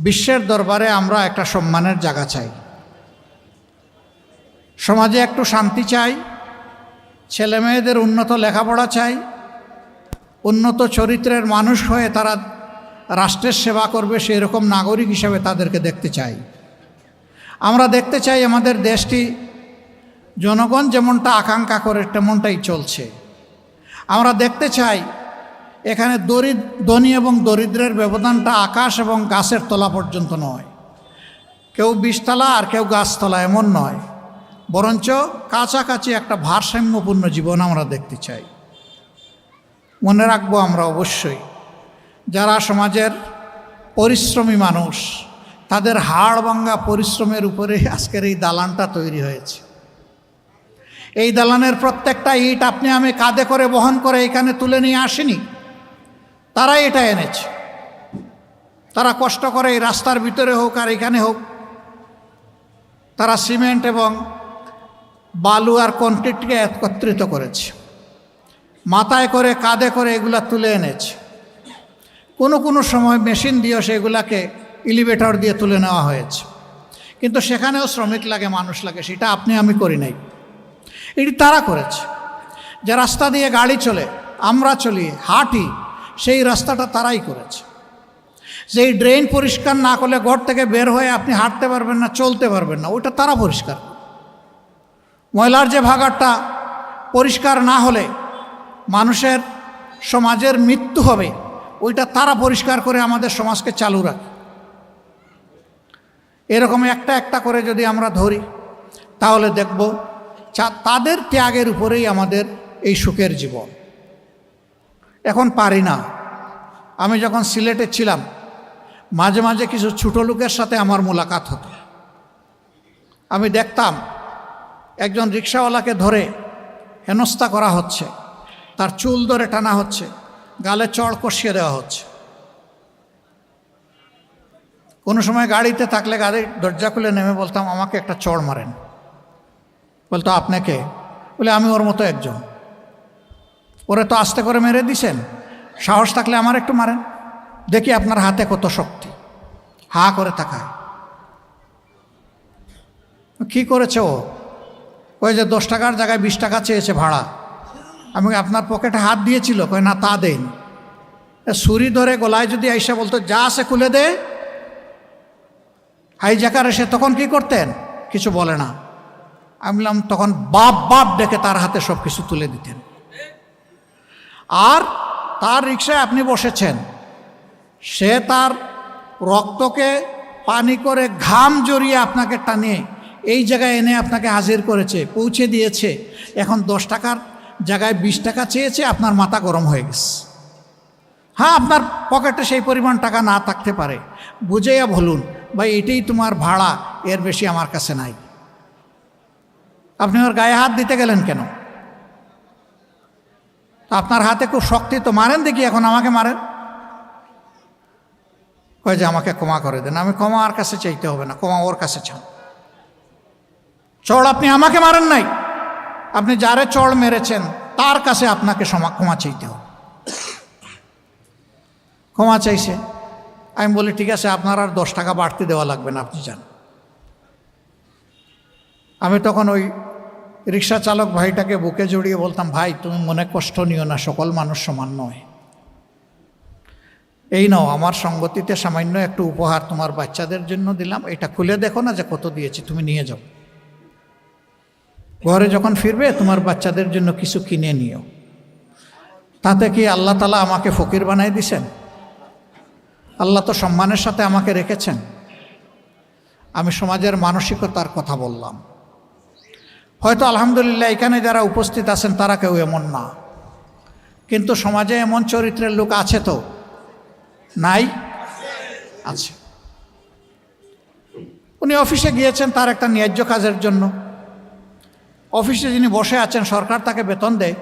বিশ্বের দরবারে আমরা একটা সম্মানের জায়গা চাই, সমাজে একটু শান্তি চাই, ছেলে মেয়েদের উন্নত লেখাপড়া চাই, উন্নত চরিত্রের মানুষ হয়ে তারা রাষ্ট্রের সেবা করবে সেই রকম নাগরিক হিসেবে তাদেরকে দেখতে চাই। আমরা দেখতে চাই আমাদের দেশটি জনগণ যেমনটা আকাঙ্ক্ষা করে তেমনটাই চলছে। আমরা দেখতে চাই এখানে ধনী এবং দরিদ্রের ব্যবধানটা আকাশ এবং গাছের তলা পর্যন্ত নয়, কেউ ২০ তলা আর কেউ গাছতলা এমন নয়, বরঞ্চ কাছাকাছি একটা ভারসাম্যপূর্ণ জীবন আমরা দেখতে চাই। মনে রাখবো আমরা অবশ্যই যারা সমাজের পরিশ্রমী মানুষ, তাদের হাড় ভাঙা পরিশ্রমের উপরে আজকের এই দালানটা তৈরি হয়েছে। এই দালানের প্রত্যেকটা ইট আপনি আমি কাঁধে করে বহন করে এখানে তুলে নিয়ে আসিনি, তারাই এটা এনেছে। তারা কষ্ট করে এই রাস্তার ভিতরে হোক আর এখানে হোক, তারা সিমেন্ট এবং বালু আর কংক্রিটকে একত্রিত করেছে, মাথায় করে কাঁধে করে এগুলা তুলে এনেছে। কোনো সময় মেশিন দিয়েও সেগুলাকে এলিভেটর দিয়ে তুলে নেওয়া হয়েছে, কিন্তু সেখানেও শ্রমিক লাগে, মানুষ লাগে, সেটা আপনি আমি করি নাই, এটি তারা করেছে। যে রাস্তা দিয়ে গাড়ি চলে, আমরা চলি, হাঁটি, সেই রাস্তাটা তারাই করেছে। যেই ড্রেন পরিষ্কার না করলে ঘর থেকে বের হয়ে আপনি হাঁটতে পারবেন না, চলতে পারবেন না, ওইটা তারা পরিষ্কার। ময়লার যে ভাগাড়টা পরিষ্কার না হলে মানুষের সমাজের মৃত্যু হবে, ওইটা তারা পরিষ্কার করে আমাদের সমাজকে চালু রাখে। এরকম একটা একটা করে যদি আমরা ধরি তাহলে দেখব তাদের ত্যাগের উপরেই আমাদের এই সুখের জীবন। এখন পারি না। আমি যখন সিলেটে ছিলাম মাঝে মাঝে কিছু ছোটো লোকের সাথে আমার মোলাকাত হতো। আমি দেখতাম একজন রিক্সাওয়ালাকে ধরে হেনস্থা করা হচ্ছে, তার চুল ধরে টানা হচ্ছে, গালে চড় কষিয়ে দেওয়া হচ্ছে। কোনো সময় গাড়িতে থাকলে গাড়ির দরজা খুলে নেমে বলতাম, আমাকে একটা চড় মারেন। বলতো, আপনাকে? বলে, আমি ওর মতো একজন। ওরে তো আস্তে করে মেরে দিছেন, সাহস থাকলে আমার একটু মারেন, দেখি আপনার হাতে কত শক্তি। হা করে তাকায়। কি করেছে ও? ওই যে 10 টাকার জায়গায় 20 টাকা চেয়েছে ভাড়া। আমি আপনার পকেটে হাত দিয়েছিল? কয় না, তা দেন। ছুরি ধরে গলায় যদি আইসা বলতো, যা আছে খুলে দে, হাইজ্যাকার এসে তখন কি করতেন? কিছু বলে না। আমি বললাম, তখন বাপ বাপ ডেকে তার হাতে সব কিছু তুলে দিতেন। আর তার রিক্সায় আপনি বসেছেন, সে তার রক্তকে পানি করে ঘাম জড়িয়ে আপনাকে টানিয়ে এই জায়গায় এনে আপনাকে হাজির করেছে, পৌঁছে দিয়েছে। এখন 10 টাকার জায়গায় 20 টাকা চেয়েছে, আপনার মাথা গরম হয়ে গেছে। হ্যাঁ, আপনার পকেটে সেই পরিমাণ টাকা না থাকতে পারে, বুঝেইয়া বলুন, ভাই এটাই তোমার ভাড়া, এর বেশি আমার কাছে নাই। আপনি ওর গায়ে হাত দিতে গেলেন কেন? আপনার হাতে খুব শক্তি, তো মারেন দেখি, এখন আমাকে মারেন। কয় যে আমাকে ক্ষমা করে দেন। আমি ক্ষমা আর কাছে চাইতে হবে না, ক্ষমা ওর কাছে চান। চড় আপনি আমাকে মারেন নাই, আপনি যারে চড় মেরেছেন তার কাছে আপনাকে ক্ষমা চাইতে হবে। ক্ষমা চাইছে। আমি বলি, ঠিক আছে, আপনার আর 10 টাকা বাড়তি দেওয়া লাগবে না, আপনি যান। আমি তখন ওই রিক্সা চালক ভাইটাকে বুকে জড়িয়ে বলতাম, ভাই তুমি মনে কষ্ট নিও না, সকল মানুষ সমান নয়। এই নাও, আমার সঙ্গতিতে সামান্য একটু উপহার তোমার বাচ্চাদের জন্য দিলাম, এটা খুলে দেখো না যে কত দিয়েছি, তুমি নিয়ে যাও। ঘরে যখন ফিরবে তোমার বাচ্চাদের জন্য কিছু কিনে নিও। তাতে কি আল্লাহ তাআলা আমাকে ফকির বানাই দিছেন? আল্লাহ তো সম্মানের সাথে আমাকে রেখেছেন। আমি সমাজের মানসিকতার কথা বললাম। হয়তো আলহামদুলিল্লাহ এখানে যারা উপস্থিত আছেন তারা কেউ এমন না, কিন্তু সমাজে এমন চরিত্রের লোক আছে তো নাই? আছে। উনি অফিসে গিয়েছেন তার একটা ন্যায্য কাজের জন্য। অফিসে যিনি বসে আছেন, সরকার তাকে বেতন দেয়,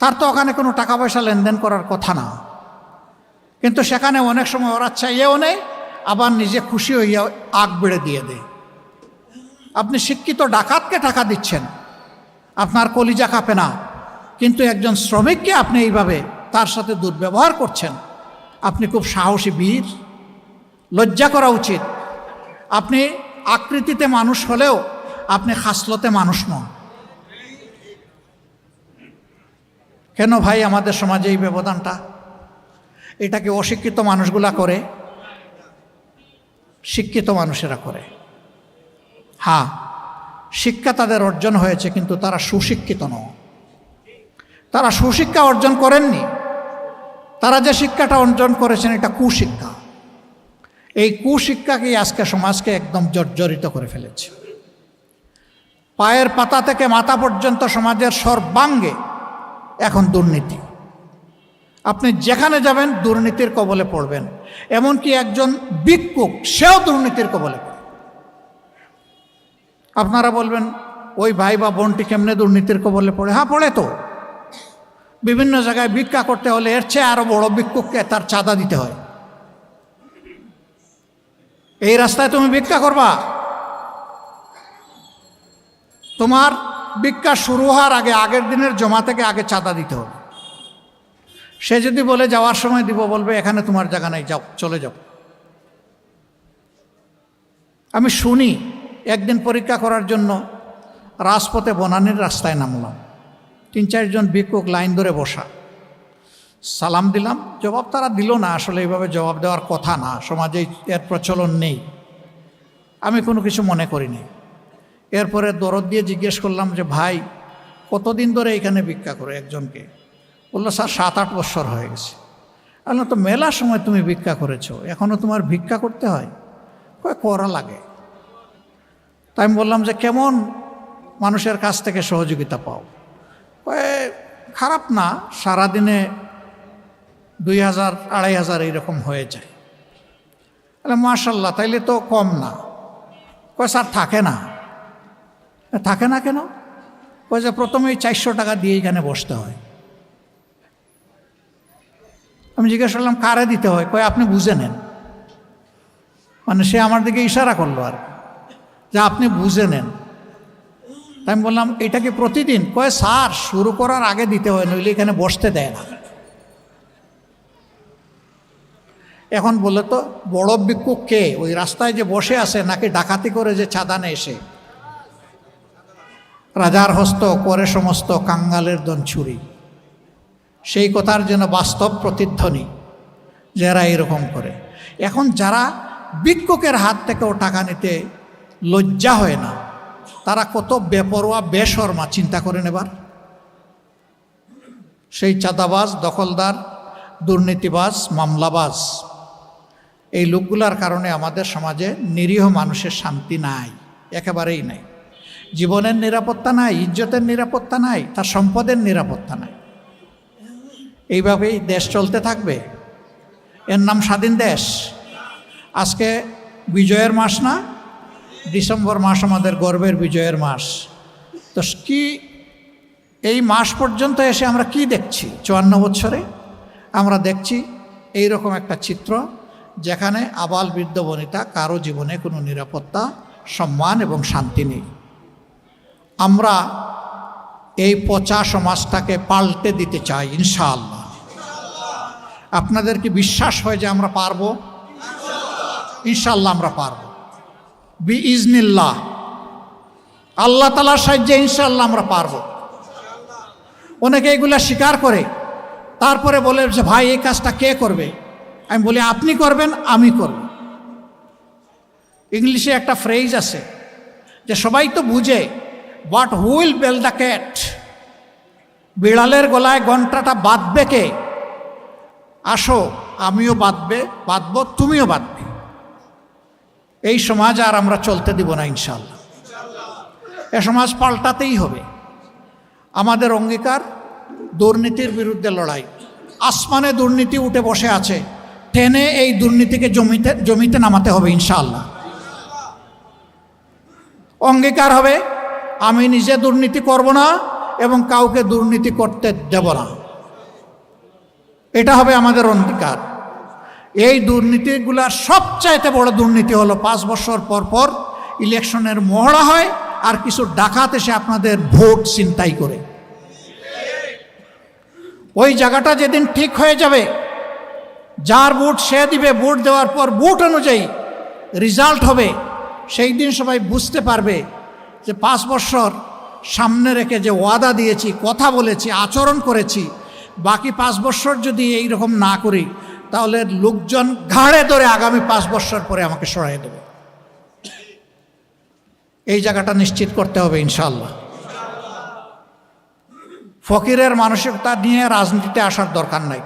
তার তো ওখানে কোনো টাকা পয়সা লেনদেন করার কথা না, কিন্তু সেখানে অনেক সময় ওরা চাইয়েও নেয়, আবার নিজে খুশি হইয়া আগ বেড়ে দিয়ে দেয়। আপনি শিক্ষিত ডাকাতকে টাকা দিচ্ছেন, আপনার কলিজা কাঁপে না, কিন্তু একজন শ্রমিককে আপনি এইভাবে তার সাথে দুর্ব্যবহার করছেন, আপনি খুব সাহসী বীর। লজ্জা করা উচিত। আপনি আকৃতিতে মানুষ হলেও আপনি খাসলতে মানুষ নন। কেন ভাই আমাদের সমাজে এই ব্যবধানটা? এটাকে অশিক্ষিত মানুষগুলা করে, শিক্ষিত মানুষেরা করে। হ্যাঁ, শিক্ষা তাদের অর্জন হয়েছে, কিন্তু তারা সুশিক্ষিত নয়। তারা সুশিক্ষা অর্জন করেননি। তারা যে শিক্ষাটা অর্জন করেছেন এটা কুশিক্ষা। এই কুশিক্ষাকেই আজকে সমাজকে একদম জর্জরিত করে ফেলেছে। পায়ের পাতা থেকে মাথা পর্যন্ত সমাজের সর্বাঙ্গে এখন দুর্নীতি। আপনি যেখানে যাবেন দুর্নীতির কবলে পড়বেন। এমনকি একজন ভিক্ষুক সেও দুর্নীতির কবলে পড়ে। আপনারা বলবেন ওই ভাই বা বোনটি কেমনে দুর্নীতির কবলে পড়ে? হ্যাঁ, পড়ে তো। বিভিন্ন জায়গায় ভিক্ষা করতে হলে এর চেয়ে আরো বড় ভিক্ষুককে তার চাঁদা দিতে হয়। এই রাস্তায় তুমি ভিক্ষা করবা, তোমার ভিক্ষা শুরু হওয়ার আগে, আগের দিনের জমা থেকে আগে চাঁদা দিতে হবে। সে যদি বলে যাওয়ার সময় দিব, বলবে এখানে তোমার জায়গা নাই, যাও, চলে যাও। আমি শুনি, একদিন পরীক্ষা করার জন্য রাজপথে বনানীর রাস্তায় নামলাম। 3-4 জন ভিক্ষুক লাইন ধরে বসা। সালাম দিলাম, জবাব তারা দিল না। আসলে এইভাবে জবাব দেওয়ার কথা না, সমাজে এর প্রচলন নেই। আমি কোনো কিছু মনে করিনি। এরপরে দরদ দিয়ে জিজ্ঞেস করলাম যে ভাই, কতদিন ধরে এখানে ভিক্ষা করে? একজনকে বললো স্যার 7-8 বছর হয়ে গেছে। বললাম তো মেলার সময় তুমি ভিক্ষা করেছো, এখনও তোমার ভিক্ষা করতে হয়? করা লাগে। তাই আমি বললাম যে কেমন মানুষের কাছ থেকে সহযোগিতা পাও? খারাপ না, সারাদিনে 2000-2500 এইরকম হয়ে যায়। মাশাল্লাহ, তাইলে তো কম না। স্যার থাকে না। থাকে না কেন? যে প্রথমেই 400 টাকা দিয়ে এখানে বসতে হয়। আমি জিজ্ঞেস করলাম কারে দিতে হয়? আপনি বুঝে নেন। মানে সে আমার দিকে ইশারা করলো আর যে আপনি বুঝে নেন। তাই আমি বললাম এটা কি প্রতিদিন? স্যার শুরু করার আগে দিতে হয়, নইলে এখানে বসতে দেয় না। এখন বলে তো বড় ভিক্ষুক কে? ওই রাস্তায় যে বসে আছে, নাকি ডাকাতি করে যে চাঁদা নেয় সে? রাজার হস্ত করে সমস্ত কাঙ্গালের দন ছুরি। সেই কথার যেন বাস্তব প্রতিধ্বনি যারা এরকম করে। এখন যারা ভিক্ষুকের হাত থেকেও টাকা নিতে লজ্জা হয় না, তারা কত বেপরোয়া বেশরমা চিন্তা করেন এবার। সেই চাঁদাবাজ, দখলদার, দুর্নীতিবাজ, মামলাবাজ, এই লোকগুলার কারণে আমাদের সমাজে নিরীহ মানুষের শান্তি নাই, একেবারেই নাই। জীবনের নিরাপত্তা নাই, ইজ্জতের নিরাপত্তা নাই, তার সম্পদের নিরাপত্তা নাই। এইভাবেই দেশ চলতে থাকবে। এর নাম স্বাধীন দেশ। আজকে বিজয়ের মাস না? ডিসেম্বর মাস আমাদের গর্বের বিজয়ের মাস। তো কি এই মাস পর্যন্ত এসে আমরা কি দেখছি? 54 বছরে আমরা দেখছি এইরকম একটা চিত্র, যেখানে আবাল বৃদ্ধ বনিতা কারো জীবনে কোনো নিরাপত্তা, সম্মান এবং শান্তি নেই। আমরা এই পচা সমাজটাকে পাল্টে দিতে চাই ইনশাআল্লাহ। আপনাদের কি বিশ্বাস হয় যে আমরা পারবো? ইনশাআল্লাহ আমরা পারবো, বিইজনিল্লাহ। আল্লাহ তাআলার সাহায্যে ইনশাআল্লাহ আমরা পারবো। অনেকে এগুলা স্বীকার করে, তারপরে বলে যে ভাই এই কাজটা কে করবে? আমি বলি আপনি করবেন, আমি করব। ইংলিশে একটা ফ্রেজ আছে যে সবাই তো বুঝে, but who will bell the cat? বিড়ালের গলায় ঘণ্টাটা বাঁধবে কে? আসো, আমিও বাঁধবো, তুমিও বাঁধবে। এই সমাজ আর আমরা চলতে দিব না ইনশাআল্লাহ। এ সমাজ পাল্টাতেই হবে। আমাদের অঙ্গীকার দুর্নীতির বিরুদ্ধে লড়াই। আসমানে দুর্নীতি উঠে বসে আছে, টেনে এই দুর্নীতিকে জমিতে নামাতে হবে ইনশাআল্লাহ। অঙ্গীকার হবে আমি নিজে দুর্নীতি করব না এবং কাউকে দুর্নীতি করতে দেব না। এটা হবে আমাদের অঙ্গীকার। এই দুর্নীতিগুলার সবচাইতে বড় দুর্নীতি হলো 5 বছর পর পর ইলেকশনের মহড়া হয় আর কিছু ডাকাত এসে আপনাদের ভোট ছিনতাই করে। ওই জায়গাটা যেদিন ঠিক হয়ে যাবে, যার ভোট সে দিবে, ভোট দেওয়ার পর ভোট অনুযায়ী রেজাল্ট হবে। সেই দিন সবাই বুঝতে পারবে যে 5 বছর সামনে রেখে যে ওয়াদা দিয়েছি, কথা বলেছি, আচরণ করেছি, বাকি 5 বছর যদি এই রকম না করি তাহলে লোকজন ঘাড়ে ধরে আগামী 5 বছর পরে আমাকে সরাই দেবে। এই জায়গাটা নিশ্চিত করতে হবে ইনশাআল্লাহ। ফকিরের মানসিকতা নিয়ে রাজনীতিতে আসার দরকার নাই।